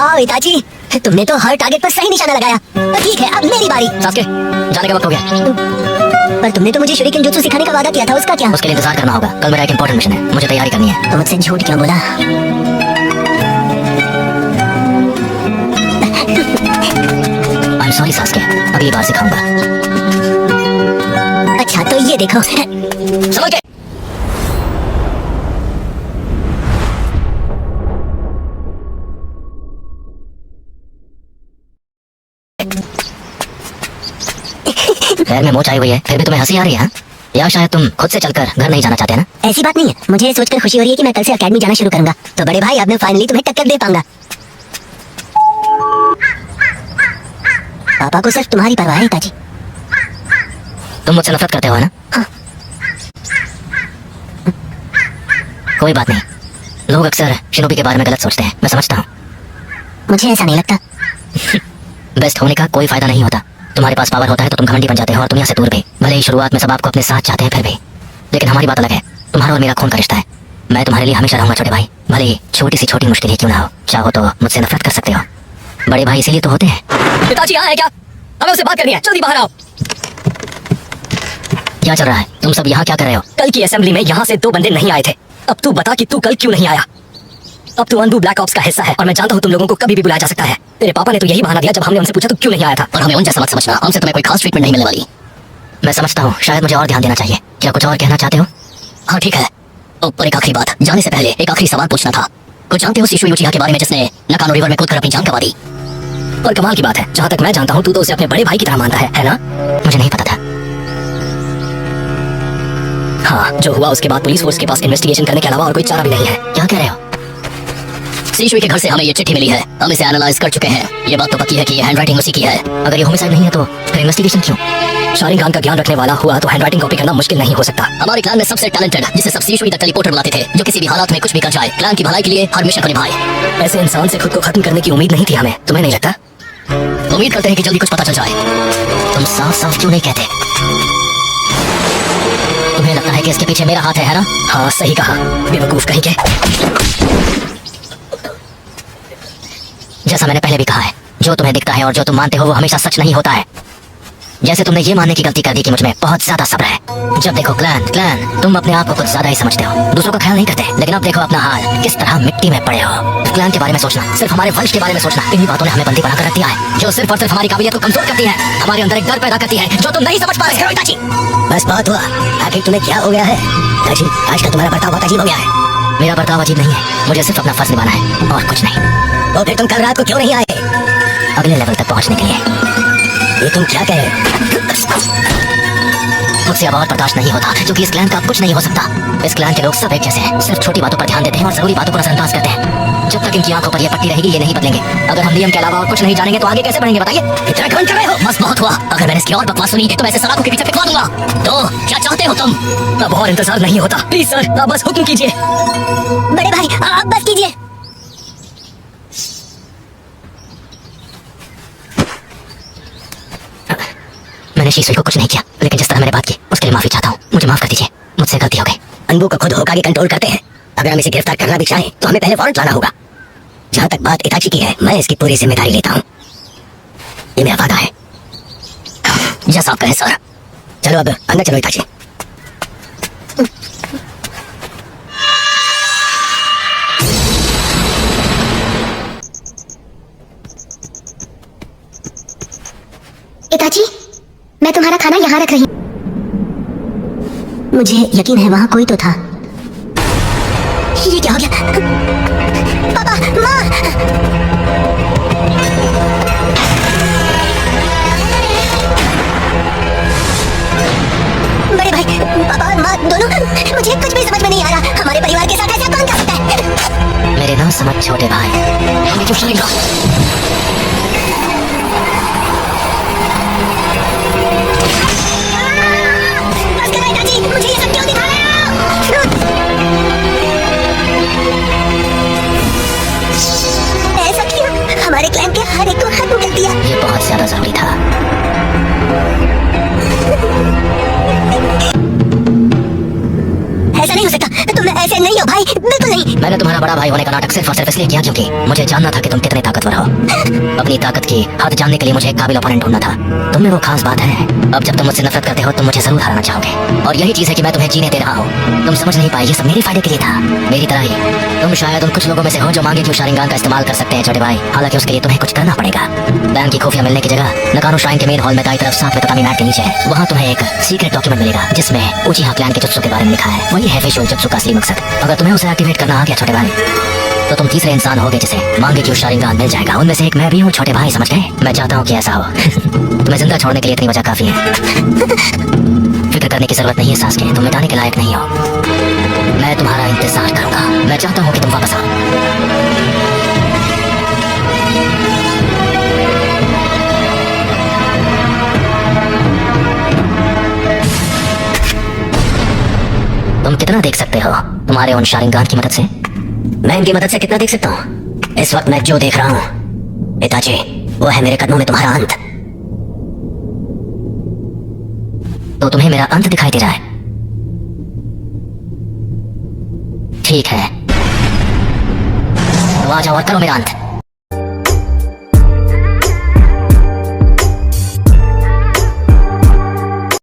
वाह इताची, तुमने तो हर टारगेट पर सही निशाना लगाया। तो ठीक है, अब मेरी बारी। सास्के, जाने का वक्त हो गया। पर तुमने तो मुझे शूरिकेन जुत्सु सिखाने का वादा किया था, उसका क्या? उसके लिए इंतजार करना होगा। कल मेरा एक इंपॉर्टेंट मिशन है, मुझे तैयारी करनी है। तो मुझसे झूठ क्यों बोला? आई एम सॉरी सास्के, अगली बार सिखाऊंगा। अच्छा तो ये देखो। समझ गए? पैर में मोच आई हुई है, फिर भी तुम्हें हंसी आ रही है? या शायद तुम खुद से चलकर घर नहीं जाना चाहते ना? ऐसी बात नहीं है, मुझे ये सोचकर खुशी हो रही है कि मैं कल से अकेडमी जाना शुरू करूंगा। तो बड़े भाई, अब मैं फाइनली तुम्हें टक्कर दे पाऊंगा। पापा को सिर्फ तुम्हारी परवाह है ताजी। तुम मुझसे नफरत करते हो ना? हाँ। कोई बात नहीं, लोग अक्सर शिनोबी के बारे में गलत सोचते हैं, मैं समझता हूँ। मुझे ऐसा नहीं लगता। बेस्ट होने का कोई फायदा नहीं होता। तुम्हारे पास पावर होता है तो तुम घमंडी बन जाते हो और दुनिया से दूर भी। भले ही शुरुआत में सब आपको अपने साथ चाहते हैं, फिर भी। लेकिन हमारी बात अलग है, तुम्हारा और मेरा खून का रिश्ता है। मैं तुम्हारे लिए हमेशा रहूंगा छोटे भाई, भले ही छोटी सी छोटी मुश्किल ही क्यों ना हो। चाहो तो मुझसे नफरत कर सकते हो, बड़े भाई इसीलिए तो होते हैं। पिताजी यहाँ है क्या? हमें उससे बात करनी है, जल्दी बाहर आओ। क्या चल रहा है? तुम सब यहाँ क्या कर रहे हो? कल की असेंबली में यहाँ से 2 बंदे नहीं आए थे। अब तू बता कि तू कल क्यों नहीं आया? अब तू अनबू ब्लैक ऑप्स का हिस्सा है और मैं जानता हूँ तुम लोगों को कभी भी बुलाया जा सकता है। तेरे पापा ने तो यही बहाना दिया जब हमने उनसे पूछा तो क्यों नहीं आया था। और हमें उन जैसा मत समझना, हमसे तुम्हें कोई खास ट्रीटमेंट नहीं मिलने वाली। मैं समझता हूँ, शायद मुझे और ध्यान देना चाहिए। क्या कुछ और कहना चाहते हो? हाँ ठीक है। और एक आखिरी बात, जाने से पहले एक आखिरी सवाल पूछना था। कुछ जानते हो शिशु यूचिहा के बारे में, जिसने नकानो रिवर में कूदकर अपनी जान गंवा दी? और कमाल की बात है, जहाँ तक मैं जानता हूँ तू तो उसे अपने बड़े भाई की तरह मानता है ना? मुझे नहीं पता था। हाँ, जो हुआ उसके बाद पुलिस फोर्स के पास इन्वेस्टिगेशन करने के अलावा और कोई चारा भी नहीं है। क्या कह रहे हो? सीशुई के घर से हमें ये चिट्ठी मिली है, हम इसे एनालाइज कर चुके हैं। ये बात तो पक्की है कि ये हैंडराइटिंग उसी की है। अगर ये होमिसाइड नहीं है तो फिर इन्वेस्टिगेशन क्यों? शारिंगान का ज्ञान रखने वाला हुआ तो हैंडराइटिंग कॉपी करना मुश्किल नहीं हो सकता। हमारे क्लैन में सबसे टैलेंटेड, जिसे सब सीशुई द टेलीपोर्टर बुलाते थे, जो किसी भी हालात में कुछ भी कर जाए, क्लैन की भलाई के लिए हर मिशन को निभाए। ऐसे इंसान से खुद को खत्म करने की उम्मीद नहीं थी हमें, तुम्हें नहीं लगता? उम्मीद करते हैं कि जल्दी कुछ पता चल जाए। तुम साफ साफ क्यों नहीं कहते? तुम्हें लगता है कि इसके पीछे मेरा हाथ है ना? हाँ सही कहा, बेवकूफ कहीं के। जैसा मैंने पहले भी कहा है, जो तुम्हें दिखता है और जो तुम मानते हो वो हमेशा सच नहीं होता है। जैसे तुमने ये मानने की गलती कर दी कि मुझ में बहुत ज्यादा सब्र है। जब देखो क्लैन, तुम अपने आप को कुछ ज्यादा ही समझते हो, दूसरों का ख्याल नहीं करते। लेकिन अब देखो अपना हाल, किस तरह मिट्टी में पड़े हो। क्लैन के बारे में सोचना, सिर्फ हमारे वंश के बारे में सोचना, इन्हीं बातों ने हमें बंदी बनाकर रख दिया है, जो सिर्फ और सिर्फ हमारी काबिलियत को कमजोर करती है, हमारे अंदर एक डर पैदा करती है जो तुम नहीं समझ पा रहे हो। बस बात हुआ, आखिर तुम्हें क्या हो गया है? आज का तुम्हारा बर्ताव बहुत अजीब हो गया है। मेरा बर्ताव अजीब नहीं है, मुझे सिर्फ अपना फर्ज निभाना है और कुछ नहीं। तो फिर तुम कल रात को क्यों नहीं आए? अगले लेवल तक पहुंचने के लिए। ये तुम क्या कह रहे हो? मुझसे अब और बर्दाश्त नहीं होता, क्योंकि इस क्लैन का अब कुछ नहीं हो सकता। इस क्लैन के लोग सब एक जैसे हैं, सिर्फ छोटी बातों पर ध्यान देते हैं और जरूरी बातों को नजरअंदाज करते हैं। जब तक इनकी आंखों पर ये पट्टी रहेगी, ये नहीं बदलेंगे। अगर हम नियम के अलावा और कुछ नहीं जानेंगे तो आगे कैसे बढ़ेंगे बताइए? इतना घमंड कर रहे हो? बस बहुत हुआ। अगर मैंने इसकी और बकवास सुनी तो मैं इसे सलाखों के पीछे फिकवा दूंगा। तो क्या चाहते हो तुम? अब और इंतजार नहीं होता, प्लीज सर, आप बस हुक्म कीजिए। बड़े भाई आप बस कीजिए। मैंने शीशुई को कुछ नहीं किया, लेकिन जिस तरह मैंने बात की उसके लिए माफी चाहता हूँ। मुझे माफ कर दीजिए, मुझसे गलती हो गई। अनबू को खुद होकागे कंट्रोल करते हैं। अगर हम इसे गिरफ्तार करना भी चाहें तो हमें पहले वारंट लाना होगा। जहाँ तक बात इताची की है, मैं इसकी पूरी जिम्मेदारी लेता हूँ। ये मेरा वादा है। जैसा आप कहें सर। चलो अब अंदर चलो इताची। इताची, मैं तुम्हारा खाना यहाँ रख रही हूँ। मुझे यकीन है वहाँ कोई तो था। ये क्या हो गया? पापा, माँ! बड़े भाई, पापा और माँ दोनों, मुझे कुछ भी समझ में नहीं आ रहा। हमारे परिवार के साथ ऐसा कौन कर सकता है? मेरे ना समझ छोटे भाई। मुझे ये सब क्यों दिखा रहे हो? ऐसा क्यों? हमारे क्लैन के हर एक को खत्म कर दिया। ये बहुत ज्यादा जरूरी था। ऐसा नहीं हो सकता, तुम ऐसे नहीं हो भाई। नहीं, बिल्कुल नहीं। मैंने तुम्हारा बड़ा भाई होने का नाटक सिर्फ और सिर्फ इसलिए किया क्योंकि मुझे जानना था कि तुम कितने ताकतवर हो। अपनी ताकत की हद जानने के लिए मुझे एक काबिल ओपोनेंट ढूंढना था। तुम में वो खास बात है। अब जब तुम मुझसे नफरत करते हो तुम मुझे जरूर हराना चाहोगे, और यही चीज है कि मैं तुम्हें जीने दे रहा हूँ। तुम समझ नहीं पाए, ये सब मेरे फायदे के लिए था, मेरी तरह ही। तुम शायद उन कुछ लोगों में से हो जो मांगे क्यों शारिंगान का इस्तेमाल कर सकते हैं छोटे भाई। हालांकि उसके लिए तुम्हें कुछ करना पड़ेगा। बैंक की खुफिया मिलने की जगह नकानो श्राइन के मेन हॉल में दाईं तरफ 7वें ततामी मैट के नीचे वहाँ तुम्हें एक सीक्रेट डॉक्यूमेंट मिलेगा जिसमें उचिहा क्लैन के जुत्सु के बारे में लिखा है। वही है विजुअल जुत्सु का असली मकसद। अगर तुम्हें उसे एक्टिवेट करना आ गया छोटे भाई तो तुम तीसरे इंसान होगे जिसे मांगे क्यों शारिंगान मिल जाएगा। उनमें से एक मैं भी हूँ छोटे भाई, समझ गए? मैं चाहता हूँ कि ऐसा हो। तुम्हें जिंदा छोड़ने के लिए इतनी वजह काफी है। फिक्र करने की जरूरत नहीं है सास्के, तुम मिटाने के लायक नहीं हो। मैं तुम्हारा इंतजार करूंगा। मैं चाहता हूँ कि तुम वापस आओ। तुम कितना देख सकते हो तुम्हारे उन शारिंगान की मदद से? मैं इनकी मदद से कितना देख सकता हूँ? इस वक्त मैं जो देख रहा हूँ पिताजी, वो है मेरे कदमों में तुम्हारा अंत। तो तुम्हें मेरा अंत दिखाई दे रहा है? ठीक है, तो आ जाओ और करो मेरा अंत।